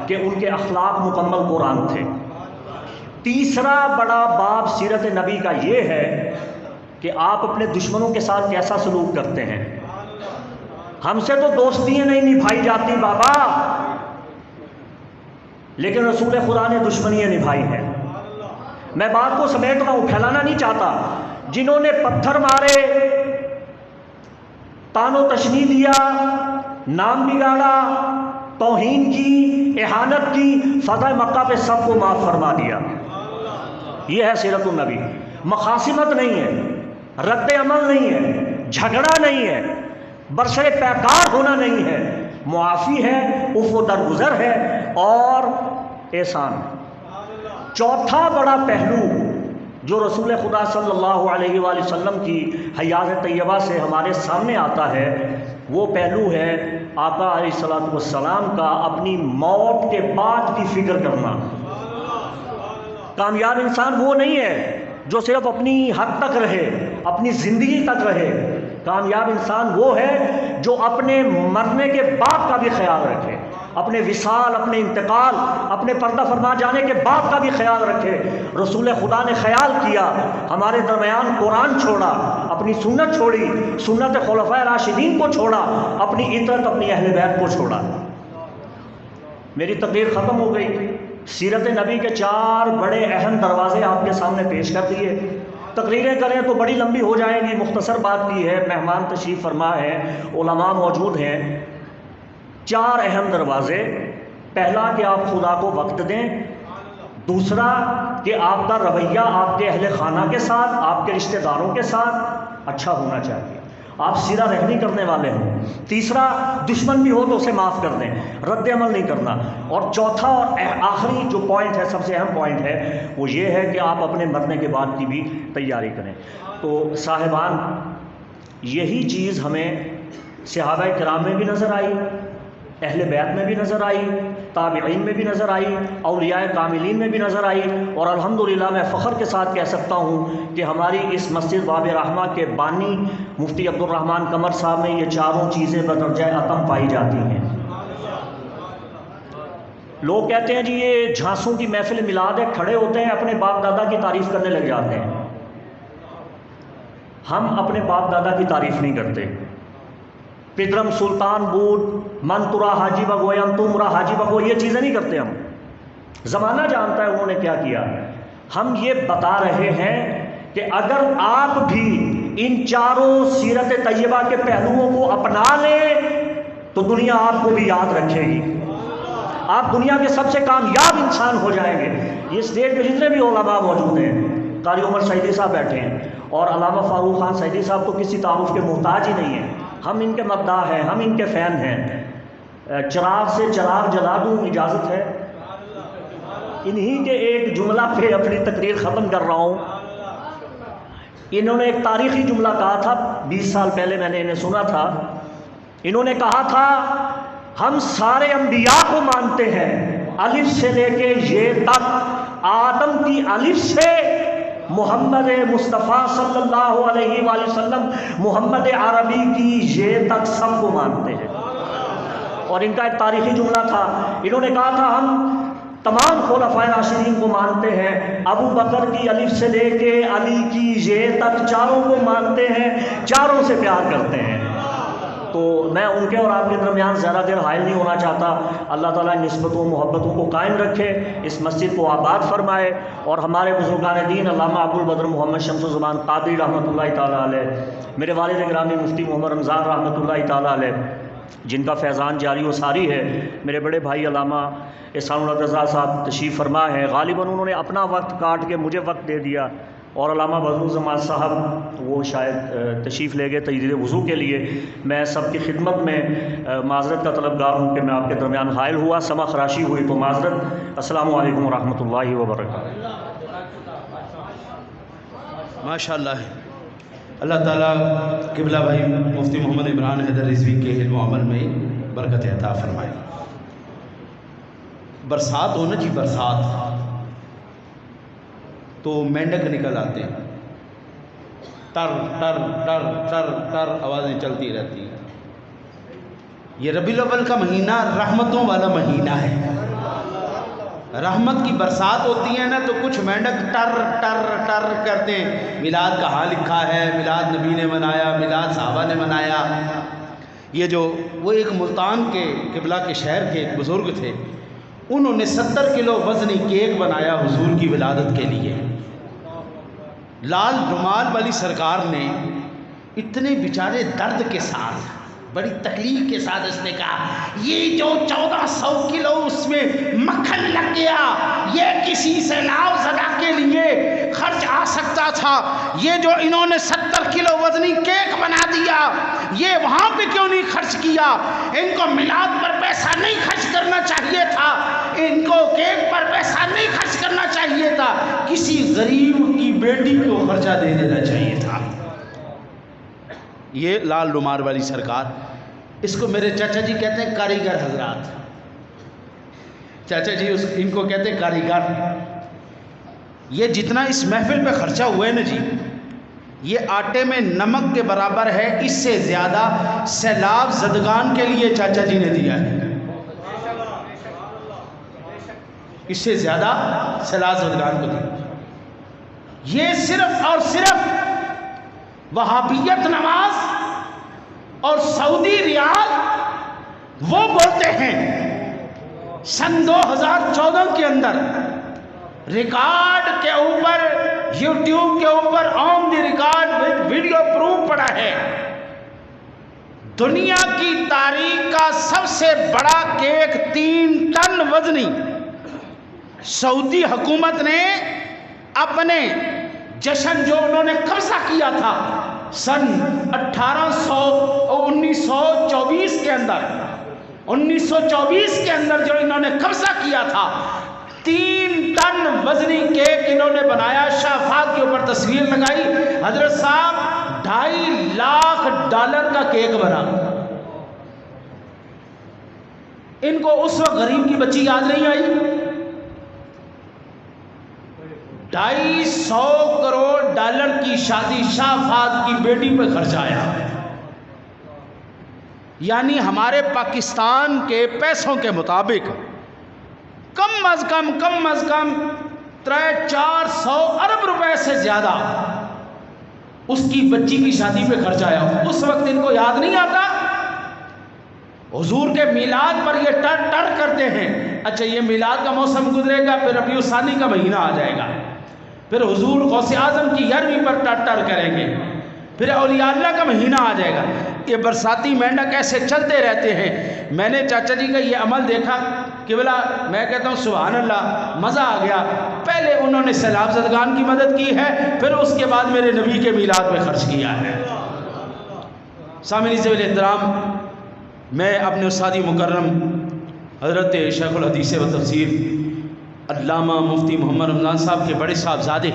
کہ ان کے اخلاق مکمل قرآن تھے۔ تیسرا بڑا باب سیرت نبی کا یہ ہے کہ آپ اپنے دشمنوں کے ساتھ کیسا سلوک کرتے ہیں۔ ہم سے تو دوستیاں نہیں نبھائی جاتی بابا، لیکن رسول خدا نے دشمنیاں نبھائی ہیں۔ میں بات کو سمیٹ رہا ہوں، پھیلانا نہیں چاہتا۔ جنہوں نے پتھر مارے، طعن و تشنیع دیا، نام بگاڑا، توہین کی، اہانت کی، فتح مکہ پہ سب کو معاف فرما دیا۔ یہ ہے سیرت النبی۔ مخاصمت نہیں ہے، رد عمل نہیں ہے، جھگڑا نہیں ہے، برسر پیکار ہونا نہیں ہے، معافی ہے، عفو درگزر ہے اور احسان۔ چوتھا بڑا پہلو جو رسول خدا صلی اللہ علیہ وآلہ وسلم کی حیات طیبہ سے ہمارے سامنے آتا ہے، وہ پہلو ہے آقا علیہ الصلوۃ والسلام کا اپنی موت کے بعد کی فکر کرنا۔ کامیاب انسان وہ نہیں ہے جو صرف اپنی حد تک رہے، اپنی زندگی تک رہے۔ کامیاب انسان وہ ہے جو اپنے مرنے کے بعد کا بھی خیال رکھے، اپنے وصال، اپنے انتقال، اپنے پردہ فرما جانے کے بعد کا بھی خیال رکھے۔ رسول خدا نے خیال کیا، ہمارے درمیان قرآن چھوڑا، اپنی سنت چھوڑی، سنت خلفائے راشدین کو چھوڑا، اپنی عطرت، اپنی اہل بیت کو چھوڑا۔ میری تقریر ختم ہو گئی۔ سیرت نبی کے 4 بڑے اہم دروازے آپ کے سامنے پیش کر دیے۔ تقریریں کریں تو بڑی لمبی ہو جائیں گی، مختصر بات کی ہے، مہمان تشریف فرما ہے، علماء موجود ہیں۔ 4 اہم دروازے۔ پہلا کہ آپ خدا کو وقت دیں، دوسرا کہ آپ کا رویہ آپ کے اہل خانہ کے ساتھ، آپ کے رشتہ داروں کے ساتھ اچھا ہونا چاہیے، آپ سیرہ رحمی کرنے والے ہوں، تیسرا دشمن بھی ہو تو اسے معاف کر دیں، رد عمل نہیں کرنا، اور چوتھا اور آخری جو پوائنٹ ہے، سب سے اہم پوائنٹ ہے، وہ یہ ہے کہ آپ اپنے مرنے کے بعد کی بھی تیاری کریں۔ تو صاحبان، یہی چیز ہمیں صحابہ کرام میں بھی نظر آئی، اہل بیت میں بھی نظر آئی، تابعین میں بھی نظر آئی، اولیاء کاملین میں بھی نظر آئی، اور الحمدللہ میں فخر کے ساتھ کہہ سکتا ہوں کہ ہماری اس مسجد باب رحمہ کے بانی مفتی عبد الرحمن قمر صاحب میں یہ 4 چیزیں بدرجہ اتم پائی جاتی ہیں۔ لوگ کہتے ہیں جی یہ جھانسوں کی محفل میلاد ہے، کھڑے ہوتے ہیں اپنے باپ دادا کی تعریف کرنے لگ جاتے ہیں۔ ہم اپنے باپ دادا کی تعریف نہیں کرتے۔ پدرم سلطان بود منترا حاجی بگویم تمرا حاجی بگو، یہ چیزیں نہیں کرتے ہم۔ زمانہ جانتا ہے انہوں نے کیا کیا۔ ہم یہ بتا رہے ہیں کہ اگر آپ بھی ان 4 سیرت طیبہ کے پہلوؤں کو اپنا لیں تو دنیا آپ کو بھی یاد رکھے گی، آپ دنیا کے سب سے کامیاب انسان ہو جائیں گے۔ یہ اسٹیج پہ جتنے بھی علماء موجود ہیں، قاری عمر سعیدی صاحب بیٹھے ہیں، اور علامہ فاروق خان سعیدی صاحب تو کسی تعارف کے محتاج ہی نہیں ہیں، ہم ان کے مداح ہیں، ہم ان کے فین ہیں۔ چراغ سے چراغ جلا دوں، اجازت ہے؟ انہی کے ایک جملہ پہ اپنی تقریر ختم کر رہا ہوں۔ انہوں نے ایک تاریخی جملہ کہا تھا، 20 سال پہلے میں نے انہیں سنا تھا۔ انہوں نے کہا تھا ہم سارے انبیاء کو مانتے ہیں، الف سے لے کے یہ تک، آدم کی الف سے محمد مصطفیٰ صلی اللہ علیہ وآلہ وسلم، محمد عربی کی یہ تک، سب کو مانتے ہیں۔ اور ان کا ایک تاریخی جملہ تھا، انہوں نے کہا تھا ہم تمام خلفائے راشدین کو مانتے ہیں، ابو بکر کی الف سے لے کے علی کی یہ تک، 4 کو مانتے ہیں، 4 سے پیار کرتے ہیں۔ تو میں ان کے اور آپ کے درمیان زیادہ دیر حائل نہیں ہونا چاہتا۔ اللہ تعالیٰ نسبتوں محبتوں کو قائم رکھے، اس مسجد کو آباد فرمائے، اور ہمارے بزرگان دین علامہ ابو البدر محمد شمس الزمان قادری رحمۃ اللہ تعالیٰ علیہ، میرے والد گرامی مفتی محمد رمضان رحمۃ اللہ تعالیٰ علیہ، جن کا فیضان جاری و ساری ہے، میرے بڑے بھائی علامہ احسان الحق رضا صاحب تشریف فرما ہے، غالباً انہوں نے اپنا وقت کاٹ کے مجھے وقت دے دیا، اور علامہ بدر الزمان صاحب وہ شاید تشریف لے گئے تجدید وضو کے لیے۔ میں سب کی خدمت میں معذرت کا طلبگار ہوں کہ میں آپ کے درمیان حائل ہوا، سما خراشی ہوئی تو معذرت۔ السلام علیکم ورحمۃ اللہ وبرکاتہ۔ ماشاء اللہ، اللہ تعالیٰ قبلہ بھائی مفتی محمد عمران حیدر رضوی کے علم و عمل میں برکت عطا فرمائے۔ برسات ہونا جی، برسات تو مینڈک نکل آتے ہیں، ٹر ٹر ٹر ٹر ٹر آوازیں چلتی رہتی ہیں۔ یہ ربیع الاول کا مہینہ رحمتوں والا مہینہ ہے۔ رحمت کی برسات ہوتی ہے نا تو کچھ مینڈک ٹر ٹر ٹر کرتے ہیں، میلاد کہاں لکھا ہے، میلاد نبی نے منایا، میلاد صحابہ نے منایا۔ یہ جو وہ ایک ملتان کے قبلہ کے شہر کے ایک بزرگ تھے، انہوں نے 70 کلو وزنی کیک بنایا حضور کی ولادت کے لیے۔ لال رومال والی سرکار نے اتنے بیچارے درد کے ساتھ، بڑی تکلیف کے ساتھ اس نے کہا یہ جو 1400 کلو اس میں مکھن لگ گیا، یہ کسی سیلاب زدہ کے لیے خرچ آ سکتا تھا، یہ جو انہوں نے 70 کلو وزنی کیک بنا دیا یہ وہاں پہ کیوں نہیں خرچ کیا؟ ان کو میلاد پر پیسہ نہیں خرچ کرنا چاہیے تھا، ان کو کیک پر پیسہ نہیں خرچ کرنا چاہیے تھا، کسی غریب کی بیٹی کو خرچہ دے دینا چاہیے تھا۔ یہ لال رومال والی سرکار، اس کو میرے چاچا جی کہتے ہیں کاریگر حضرات، چاچا جی ان کو کہتے ہیں کاریگر۔ یہ جتنا اس محفل پہ خرچہ ہوا ہے نا جی، یہ آٹے میں نمک کے برابر ہے، اس سے زیادہ سیلاب زدگان کے لیے چاچا جی نے دیا ہے، اس سے زیادہ سیلاب زدگان کو دیا۔ یہ صرف اور صرف وہابیت نواز اور سعودی ریال وہ بولتے ہیں۔ سن 2014 کے اندر ریکارڈ کے اوپر، یوٹیوب کے اوپر آن دی ریکارڈ ویڈیو پروف پڑا ہے، دنیا کی تاریخ کا سب سے بڑا کیک 3 ٹن وزنی سعودی حکومت نے اپنے جشن جو انہوں نے قبضہ کیا تھا سن 1924 کے اندر، 1924 کے اندر جو انہوں نے قبضہ کیا تھا، 3 ٹن وزنی کیک انہوں نے بنایا، شافات کے اوپر تصویر لگائی، حضرت صاحب 2.5 لاکھ ڈالر کا کیک بنا۔ ان کو اس وقت غریب کی بچی یاد نہیں آئی؟ 250 کروڑ ڈالر کی شادی شاہ فہد کی بیٹی پہ خرچ آیا، یعنی ہمارے پاکستان کے پیسوں کے مطابق کم از کم 300-400 ارب روپے سے زیادہ اس کی بچی کی شادی پہ خرچ آیا۔ اس وقت ان کو یاد نہیں آتا؟ حضور کے میلاد پر یہ ٹر ٹر کرتے ہیں۔ اچھا یہ میلاد کا موسم گزرے گا، پھر ربیع الثانی کا مہینہ آ جائے گا، پھر حضور غوث اعظم کی 11ویں پر ٹر ٹر کریں گے، پھر اولیاء اللہ کا مہینہ آ جائے گا۔ یہ برساتی مینڈک ایسے چلتے رہتے ہیں۔ میں نے چاچا جی کا یہ عمل دیکھا کہ بلا، میں کہتا ہوں سبحان اللہ، مزہ آ گیا۔ پہلے انہوں نے سیلاب زدگان کی مدد کی ہے، پھر اس کے بعد میرے نبی کے میلاد پہ خرچ کیا ہے۔ سامعین ذویل احترام، میں اپنے استادی مکرم حضرت شیخ الحدیث و تفسیر علامہ مفتی محمد رمضان صاحب کے بڑے صاحبزادے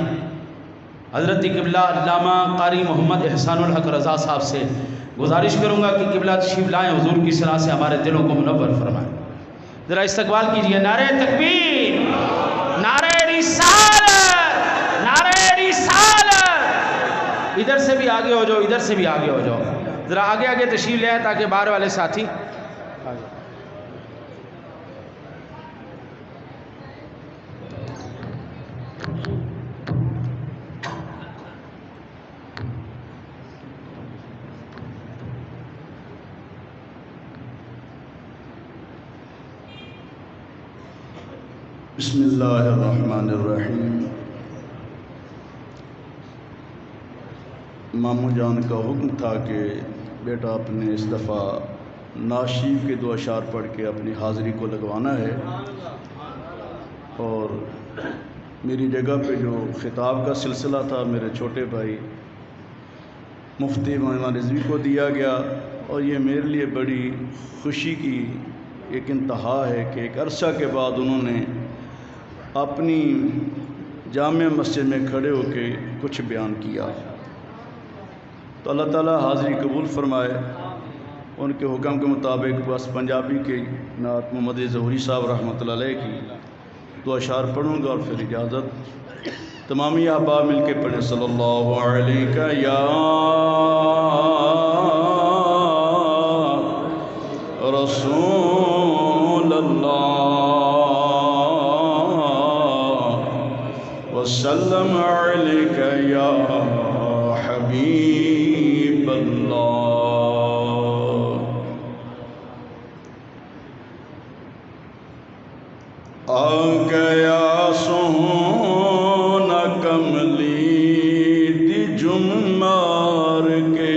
حضرت قبلہ علامہ قاری محمد احسان الحق رضا صاحب سے گزارش کروں گا کہ قبلہ تشریف لائیں، حضور کی صلاح سے ہمارے دلوں کو منور فرمائیں۔ ذرا استقبال کیجئے، نعرہ تکبیر، نعرہ رسالت، نعرہ رسالت۔ ادھر سے بھی آگے ہو جاؤ، ادھر سے بھی آگے ہو جاؤ، ذرا آگے آگے تشریف لے آئیں تاکہ باہر والے ساتھی۔ بسم اللہ الرحمن الرحیم۔ ماموں جان کا حکم تھا کہ بیٹا اپنے اس دفعہ ناشیف کے 2 اشعار پڑھ کے اپنی حاضری کو لگوانا ہے، اور میری جگہ پہ جو خطاب کا سلسلہ تھا میرے چھوٹے بھائی مفتی محمد رضوی کو دیا گیا، اور یہ میرے لیے بڑی خوشی کی ایک انتہا ہے کہ ایک عرصہ کے بعد انہوں نے اپنی جامع مسجد میں کھڑے ہو کے کچھ بیان کیا۔ تو اللہ تعالیٰ حاضری قبول فرمائے۔ ان کے حکم کے مطابق بس پنجابی کے نعت محمد ظہوری صاحب رحمۃ اللہ علیہ کی 2 اشعار پڑھوں گا، اور پھر اجازت۔ تمامی احباب مل کے پڑھیں صلی اللہ علیہ یا رسول اللہ وسلم علیک یا حبیب اللہ۔ آ گیا سونا کملی دی جمار کے،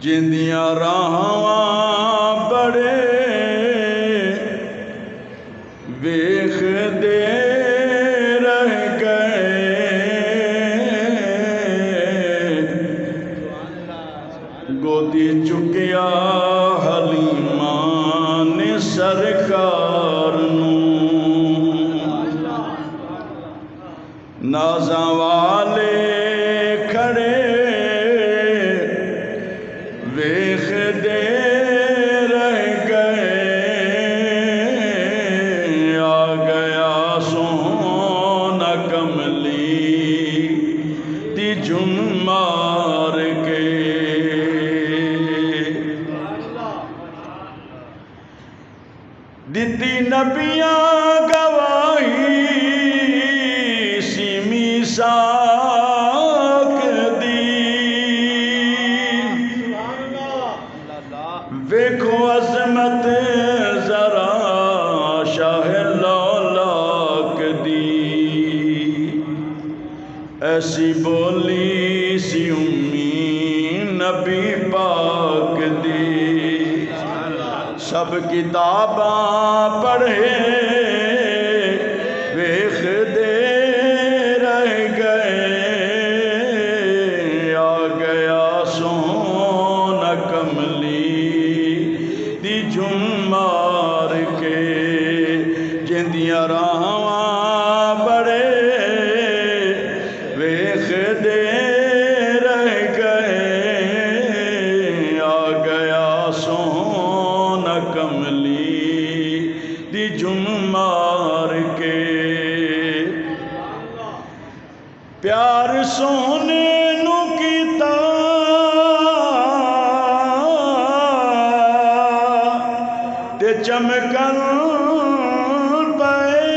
جندیاں راہواں بڑے ویخ دے رہ گئے، گودی چکیا حلیمہ نے سرکار نوں، نازاں والے کھڑے ویخ دے رہ گئے، آ گیا سونا کملی دی جمار کے، دتی نبیاں گواہی سی میثاق دی، ویکھو عظمت ذرا شاہ لولاک دی، ایسی بولی سی امی نبی پاک دی، سب کتاباں پڑھے ویخ دے رہ گئے، آ گیا سونا کملی دی جمار کے، جندیاں راہواں بڑے ویخ دے رہ گئے، آ گیا سونا کملی دی جمار کے، پیار سونے نو کیتا تے چمکن پئے،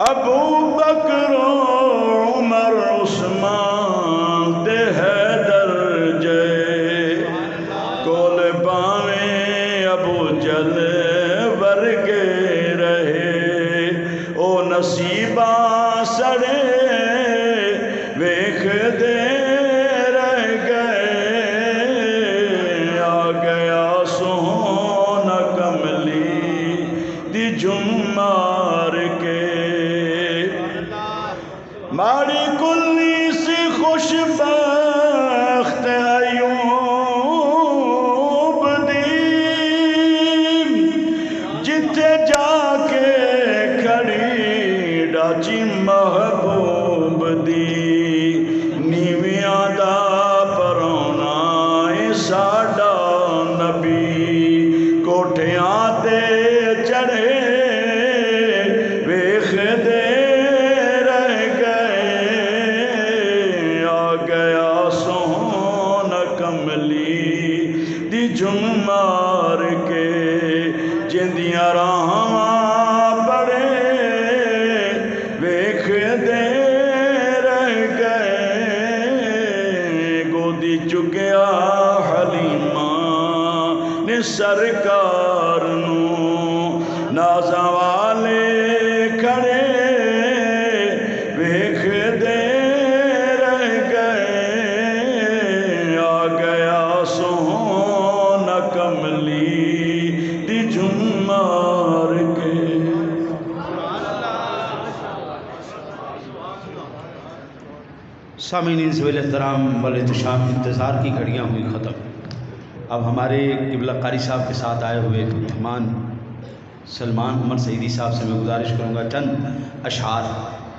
ابو بکر عمر عثمان تے حیدر جے، کول باویں ابو جل ورگے رہے، او نصیباں سڑے ویخ دے رہ گئے، آ گیا سونا کملی دی جمار کے، ماڑی کلی سی خوش بخت ایوب دی، جتھے جا کے کھڑی ڈاچی محبوب دی، نیویاں دا پرونا اے ساڈا نبی، کوٹھیاں تے چڑھے ویخ دے رہ گئے، آ گیا سونا کملی دی جمار کے، جندیاں راہواں بڑے ویخ دے رہ گئے، گودی چکیا حلیمہ نے سرکار نوں، نازاں والے کھڑے ویخ دے رہ گئے، آ گیا سونا کملی دی جمار کے۔ سامعین ذویل احترام والاحتشام، انتظار کی گھڑیاں ہوئی ختم، اب ہمارے قبلہ قاری صاحب کے ساتھ آئے ہوئے مہمان سلمان عمر سعیدی صاحب سے میں گزارش کروں گا چند اشعار،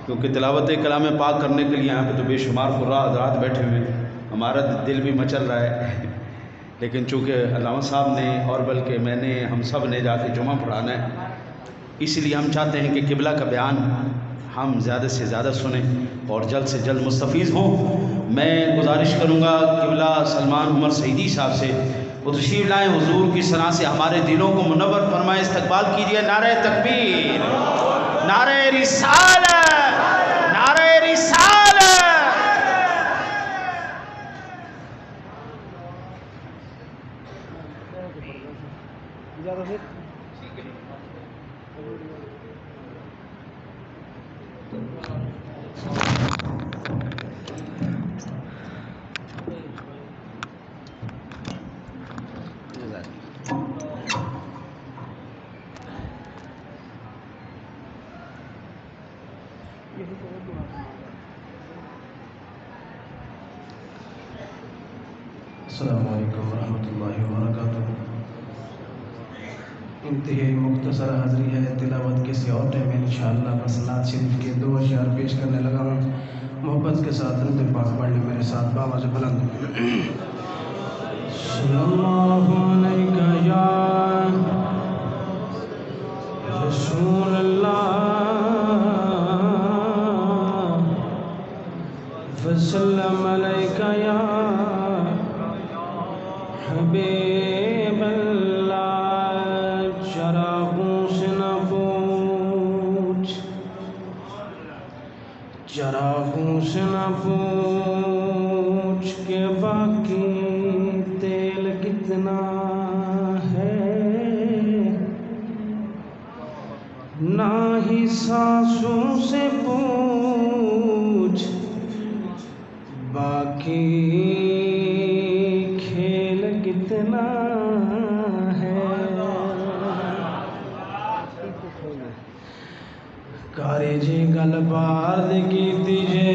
کیونکہ تلاوت کلام پاک کرنے کے لیے یہاں پہ تو بے شمار قراء حضرات بیٹھے ہوئے، ہمارا دل بھی مچل رہا ہے، لیکن چونکہ علامہ صاحب نے اور بلکہ میں نے ہم سب نے جا کے جمعہ پڑھانا ہے، اس لیے ہم چاہتے ہیں کہ قبلہ کا بیان ہم زیادہ سے زیادہ سنیں اور جلد سے جلد مستفیض ہوں۔ میں گزارش کروں گا قبلہ سلمان عمر سعیدی صاحب سے وہ تشریف لائیں، حضور کی ثنا سے ہمارے دلوں کو منور فرمائیں، استقبال کیجیے۔ نعرہ تکبیر، نعرہ رسالت، نعرہ رسالت۔ السلام علیکم ورحمۃ اللہ وبرکاتہ۔ انتہائی مختصر حاضری ہے، تلاوت کسی اور ٹائم میں انشاءاللہ بس نعت شریف کے 2 اشعار پیش کرنے لگا ہوں۔ محبت کے ساتھ درود پاک پڑھ لیں میرے ساتھ بآواز بلند۔ صلی اللہ علیہ یا رسول اللہ وسلم علیک یا حبیب اللہ، چراغوں سے نہ پوچھ، چراغوں سے نہ پوچھ کہ باقی تیل کتنا ہے، نہ ہی سانسوں سے پوچھ باقی کتنا ہے۔ کاری جی گل بارد کی تیجے،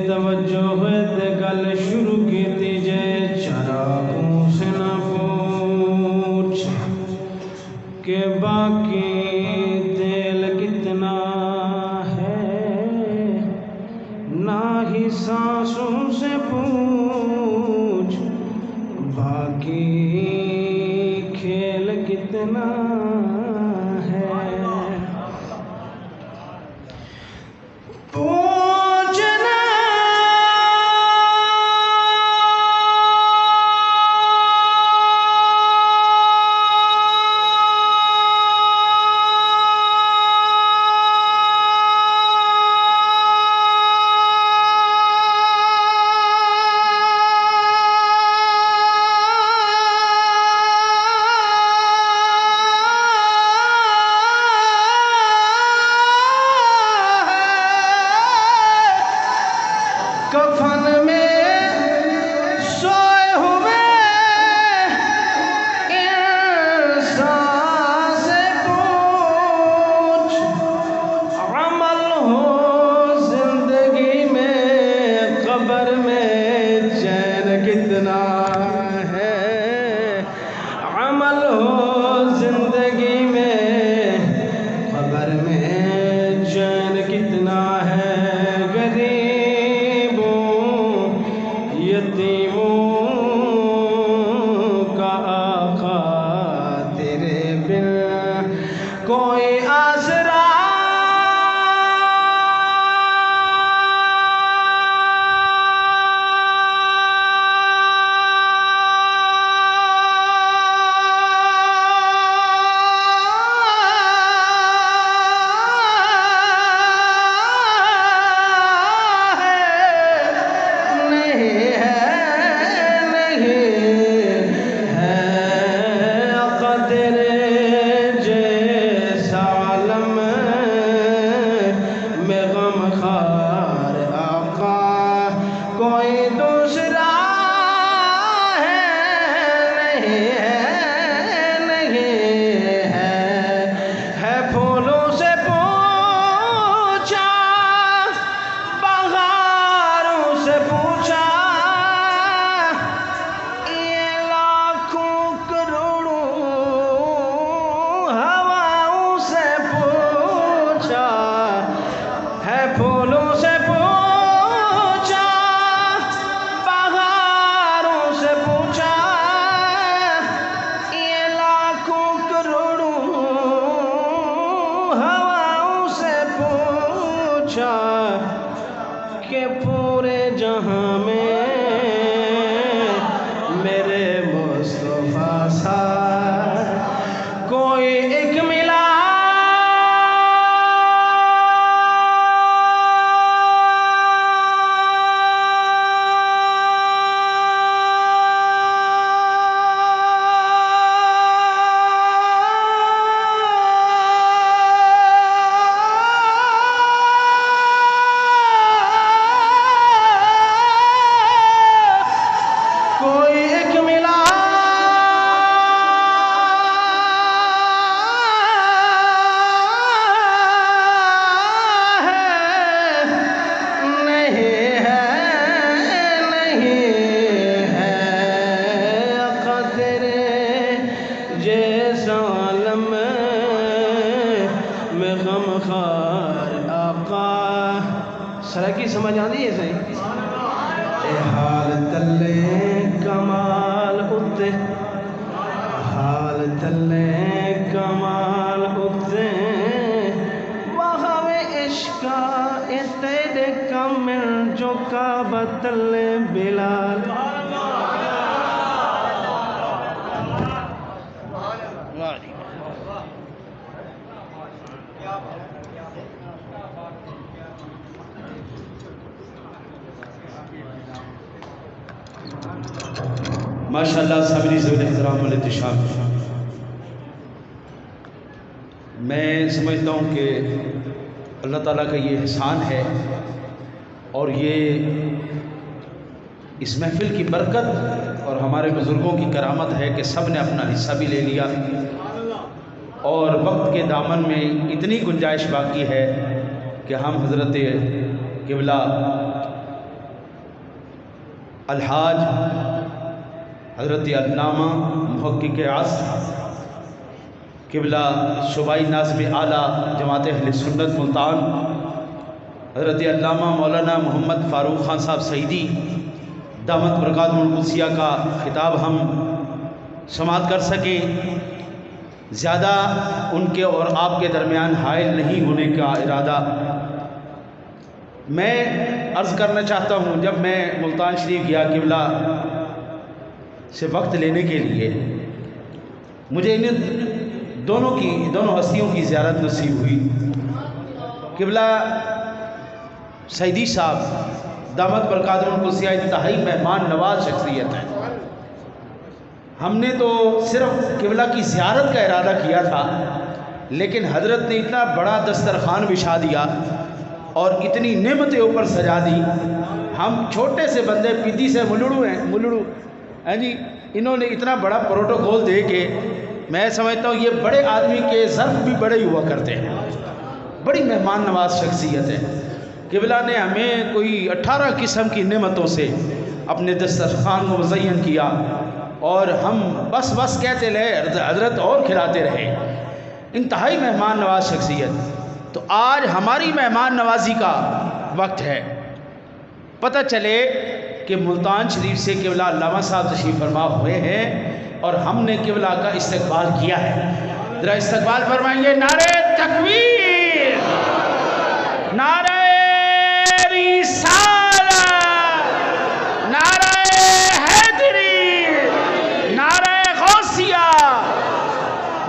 توجہ ہوئے گل شروع کی تیجے، چراغوں سے نہ پوچھ کہ باقی تیل کتنا ہے، نہ ہی سانسوں سے پوچھ باقی کھیل کتنا ہے۔ پوچھنا سرکی سمجھ آتی ہے صحیح اے حال تلے کمال اتے حال تلے کمال اتے وہاں عشقہ اے تیرے کمل جو کعبہ تلے بلال ماشاءاللہ صابری ذوال احترام والانتشام، میں سمجھتا ہوں کہ اللہ تعالیٰ کا یہ احسان ہے اور یہ اس محفل کی برکت اور ہمارے بزرگوں کی کرامت ہے کہ سب نے اپنا حصہ بھی لے لیا اور وقت کے دامن میں اتنی گنجائش باقی ہے کہ ہم حضرت قبلہ الحاج حضرت علامہ محقق عصر قبلہ صوبائی ناظم اعلیٰ جماعت اہل سنت ملتان حضرت علامہ مولانا محمد فاروق خان صاحب سعیدی دامت برکاتہ القدسیہ کا خطاب ہم سماعت کر سکیں، زیادہ ان کے اور آپ کے درمیان حائل نہیں ہونے کا ارادہ میں عرض کرنا چاہتا ہوں۔ جب میں ملتان شریف گیا قبلہ سے وقت لینے کے لیے، مجھے ان دونوں ہستیوں کی زیارت نصیب ہوئی۔ قبلہ سعیدی صاحب دامت برکاتہ القدسیہ انتہائی مہمان نواز شخصیت ہیں۔ ہم نے تو صرف قبلہ کی زیارت کا ارادہ کیا تھا، لیکن حضرت نے اتنا بڑا دسترخوان بچھا دیا اور اتنی نعمتیں اوپر سجا دی۔ ہم چھوٹے سے بندے پدی سے ملڑو ہیں جی، انہوں نے اتنا بڑا پروٹوکول دے کے میں سمجھتا ہوں یہ بڑے آدمی کے ظرف بھی بڑے ہی ہوا کرتے ہیں، بڑی مہمان نواز شخصیت ہے۔ قبلہ نے ہمیں کوئی 18 قسم کی نعمتوں سے اپنے دسترخوان کو مزین کیا اور ہم بس کہتے رہے، حضرت اور کھلاتے رہے۔ انتہائی مہمان نواز شخصیت۔ تو آج ہماری مہمان نوازی کا وقت ہے۔ پتہ چلے کہ ملتان شریف سے قبلہ علامہ صاحب تشریف فرما ہوئے ہیں اور ہم نے قبلہ کا استقبال کیا ہے۔ ذرا استقبال فرمائیں گے، نعرہ تکبیر، نعرہ رسالت، نعرہ حیدری، نعرہ غوثیہ۔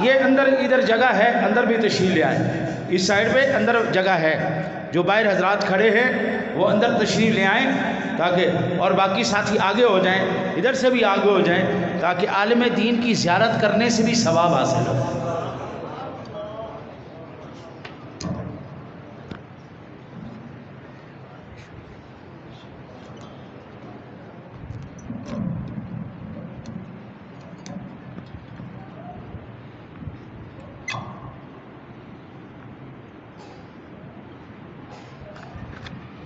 یہ اندر ادھر جگہ ہے، اندر بھی تشریف لے آئیں، اس سائڈ پہ اندر جگہ ہے، جو باہر حضرات کھڑے ہیں وہ اندر تشریف لے آئیں تاکہ اور باقی ساتھی آگے ہو جائیں، ادھر سے بھی آگے ہو جائیں تاکہ عالم دین کی زیارت کرنے سے بھی ثواب حاصل ہو۔